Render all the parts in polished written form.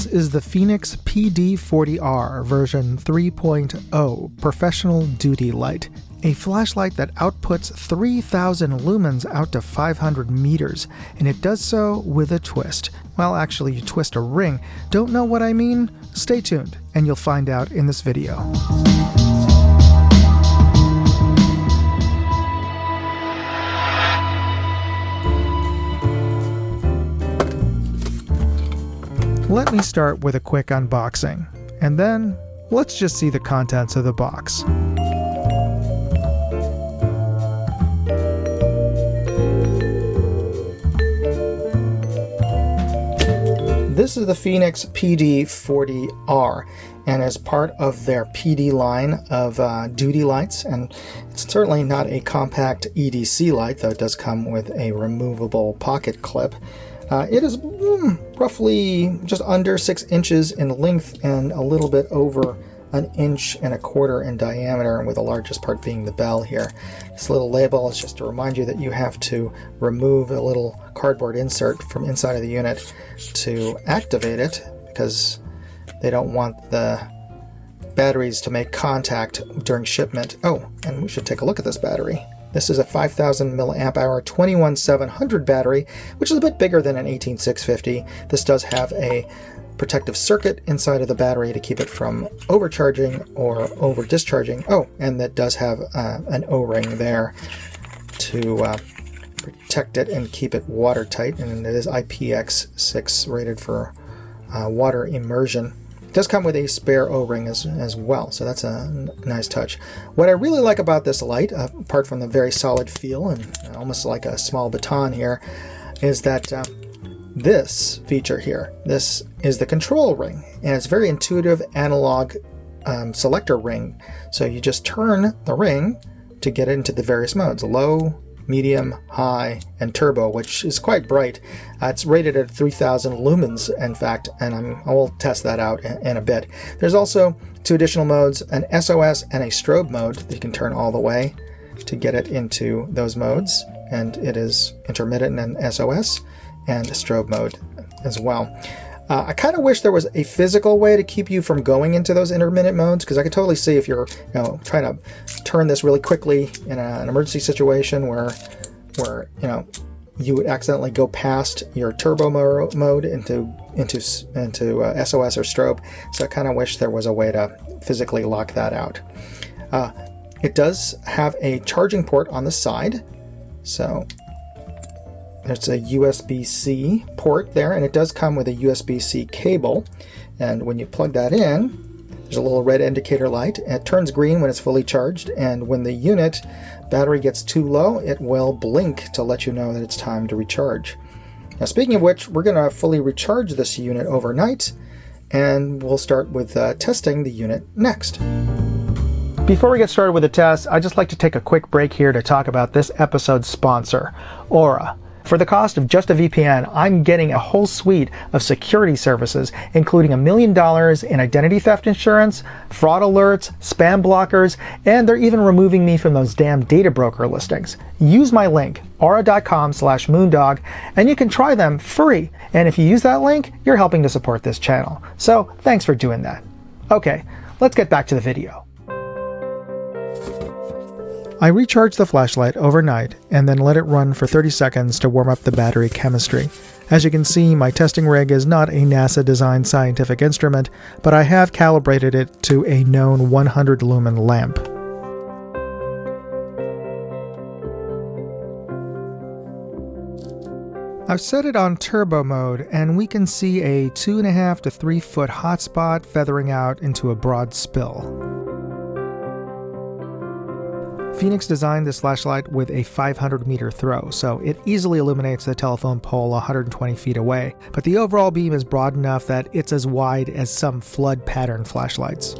This is the Fenix PD40R version 3.0 Professional Duty Light, a flashlight that outputs 3,000 lumens out to 500 meters, and it does so with a twist. Well, actually, you twist a ring. Don't know what I mean? Stay tuned, and you'll find out in this video. Let me start with a quick unboxing, and then let's just see the contents of the box. This is the Fenix PD40R, and as part of their PD line of duty lights, and it's certainly not a compact EDC light, though it does come with a removable pocket clip. It is roughly just under 6 inches in length and a little bit over 1.25 inches in diameter, with the largest part being the bell here. This little label is just to remind you that you have to remove a little cardboard insert from inside of the unit to activate it, because they don't want the batteries to make contact during shipment. Oh, and we should take a look at this battery. This is a 5,000 milliamp hour 21700 battery, which is a bit bigger than an 18650. This does have a protective circuit inside of the battery to keep it from overcharging or over discharging. Oh, and that does have an O-ring there to protect it and keep it watertight, and it is IPX6 rated for water immersion. It does come with a spare O-ring as well, so that's a nice touch. What I really like about this light, apart from the very solid feel and almost like a small baton here, is that this feature here, this is the control ring, and it's a very intuitive analog selector ring. So you just turn the ring to get into the various modes: low, medium, high, and turbo, which is quite bright. It's rated at 3,000 lumens, in fact, and I will test that out in a bit. There's also 2 additional modes, an SOS and a strobe mode that you can turn all the way to get it into those modes, and it is intermittent and SOS, and strobe mode as well. I kind of wish there was a physical way to keep you from going into those intermittent modes, because I could totally see if you're trying to turn this really quickly in an emergency situation where you would accidentally go past your turbo mode into SOS or strobe. So I kind of wish there was a way to physically lock that out. It does have a charging port on the side, so there's a USB-C port there, and it does come with a USB-C cable. And when you plug that in, there's a little red indicator light. It turns green when it's fully charged, and when the unit battery gets too low, it will blink to let you know that it's time to recharge. Now, speaking of which, we're going to fully recharge this unit overnight, and we'll start with testing the unit next. Before we get started with the test, I'd just like to take a quick break here to talk about this episode's sponsor, Aura. For the cost of just a VPN, I'm getting a whole suite of security services, including $1 million in identity theft insurance, fraud alerts, spam blockers, and they're even removing me from those damn data broker listings. Use my link, aura.com/moondog, and you can try them free. And if you use that link, you're helping to support this channel. So thanks for doing that. Okay, let's get back to the video. I recharged the flashlight overnight and then let it run for 30 seconds to warm up the battery chemistry. As you can see, my testing rig is not a NASA-designed scientific instrument, but I have calibrated it to a known 100 lumen lamp. I've set it on turbo mode, and we can see a 2.5 to 3 foot hotspot feathering out into a broad spill. Fenix designed this flashlight with a 500 meter throw, so it easily illuminates the telephone pole 120 feet away, but the overall beam is broad enough that it's as wide as some flood pattern flashlights.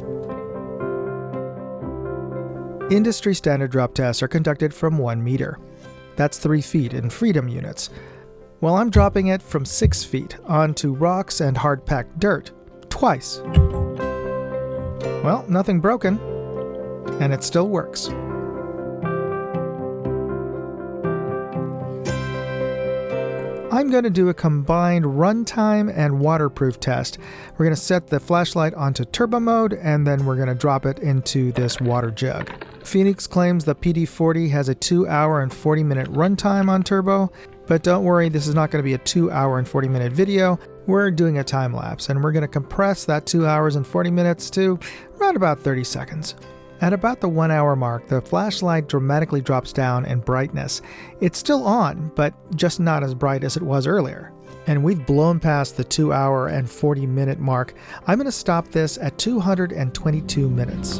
Industry standard drop tests are conducted from 1 meter. That's 3 feet in freedom units. Well, I'm dropping it from 6 feet onto rocks and hard-packed dirt, twice. Well, nothing broken, and it still works. I'm going to do a combined runtime and waterproof test. We're going to set the flashlight onto turbo mode, and then we're going to drop it into this water jug. Fenix claims the PD40 has a 2 hour and 40 minute runtime on turbo, but don't worry, this is not going to be a 2 hour and 40 minute video. We're doing a time lapse, and we're going to compress that 2 hours and 40 minutes to around about 30 seconds. At about the 1 hour mark, the flashlight dramatically drops down in brightness. It's still on, but just not as bright as it was earlier. And we've blown past the 2 hour and 40 minute mark. I'm going to stop this at 222 minutes.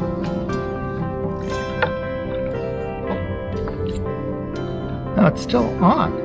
Oh, it's still on.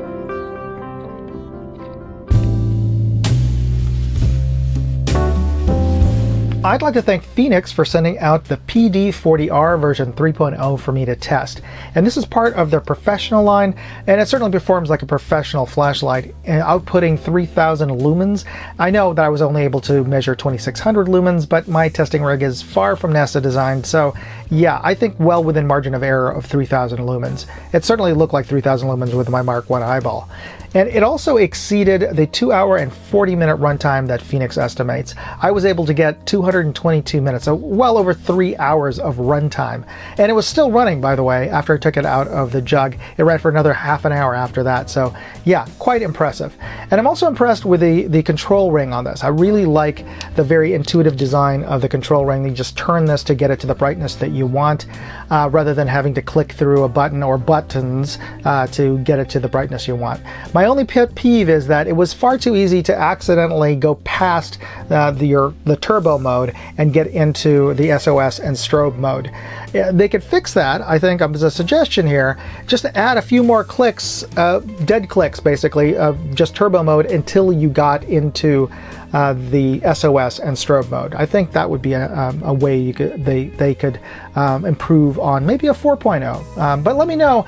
I'd like to thank Fenix for sending out the PD40R version 3.0 for me to test. And this is part of their professional line, and it certainly performs like a professional flashlight, outputting 3,000 lumens. I know that I was only able to measure 2,600 lumens, but my testing rig is far from NASA designed, so yeah, I think well within margin of error of 3,000 lumens. It certainly looked like 3,000 lumens with my Mark I eyeball. And it also exceeded the 2 hour and 40 minute runtime that Fenix estimates. I was able to get 222 minutes, so well over 3 hours of runtime. And it was still running, by the way, after I took it out of the jug. It ran for another half an hour after that, so yeah, quite impressive. And I'm also impressed with the control ring on this. I really like the very intuitive design of the control ring. You just turn this to get it to the brightness that you want, rather than having to click through a button or buttons to get it to the brightness you want. My only pet peeve is that it was far too easy to accidentally go past the turbo mode and get into the SOS and strobe mode. They could fix that, I think, as a suggestion here, just to add a few more clicks, dead clicks basically, of just turbo mode until you got into the SOS and strobe mode. I think that would be a way they could improve on maybe a 4.0. But let me know,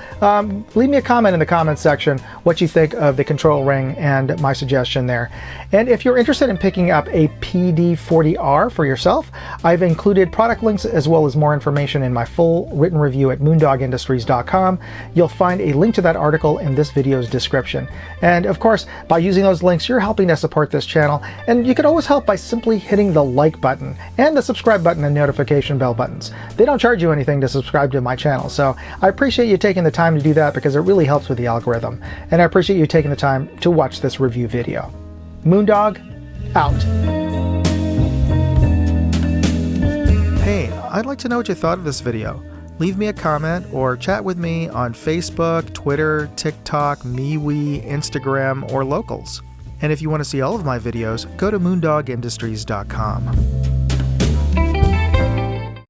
leave me a comment in the comments section what you think of the control ring and my suggestion there. And if you're interested in picking up a PD40R for yourself, I've included product links as well as more information in my full written review at moondogindustries.com. You'll find a link to that article in this video's description. And of course, by using those links, you're helping to support this channel. And you can always help by simply hitting the like button and the subscribe button and notification bell buttons. They don't charge you anything to subscribe to my channel, so I appreciate you taking the time to do that because it really helps with the algorithm. And I appreciate you taking the time to watch this review video. Moondog, out. Hey, I'd like to know what you thought of this video. Leave me a comment or chat with me on Facebook, Twitter, TikTok, MeWe, Instagram, or Locals. And if you want to see all of my videos, go to moondogindustries.com.